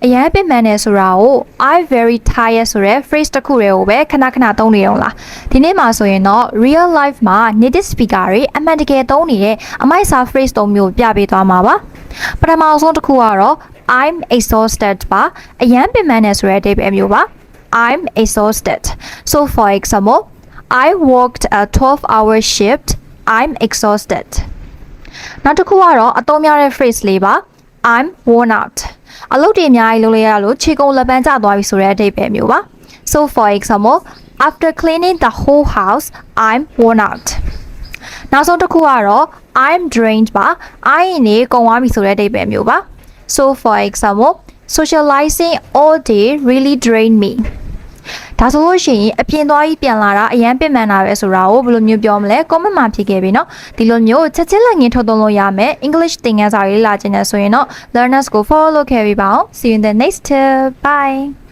အရန်ပင်ပန်းနေဆိုတာကို I very tired ဆိုတဲ့ phrase တစ်ခုတည်းကိုပဲခဏခဏသုံးနေအောင်လားဒီနေ့မှာဆိုရင်တော့ real life မှာ native speaker တွေအမှန်တကယ်သုံးနေတဲ့အမိုက်စာ phrase သုံးမျိုးပြပေးသွားမှာပါပထမဆုံးတစ်ခုကတော့ I'm exhausted ပါအရန်ပင်ပန်းနေဆိုတဲ့အဓိပ္ပာယ်မျိုးပါ I'm exhausted so for example I worked a 12-hour shift I'm exhausted နောက်တစ်ခုကတော့အသုံးများတဲ့ phrase လေးပါ I'm worn out အလုပ်တွေအများကြီးလုပ်လိုက်ရလို့ခြေကုန်လက်ပန်းကျသွားပြီဆိုတဲ့အဓိပ္ပာယ်မျိုးပါ so for example after cleaning the whole house I'm worn out နောက်ဆုံးတစ်ခုကတော့ I'm drained ပါ I နေကုန်သွားပြီဆိုတဲ့အဓိပ္ပာယ်မျိုးပါ so for example socializing all day really drained me ဒါဆိုလို့ရှိရင်အပြင်သွားပြီးပြန်လာတာအရန်ပင်ပန်းတာပဲဆိုတာကိုဘယ်လိုမျိုးပြောမလဲ comment မှာဖြေခဲ့ပြီเนาะဒီလိုမျိုးချက်ချင်းလက်ငင်းထုတ်သုံးလို့ရမယ် English သင်ခန်းစာလေးလာခြင်းနဲ့ဆိုရင်တော့ learners ကို follow လုပ်ခဲ့ပြီးပါအောင် see you in the next tip bye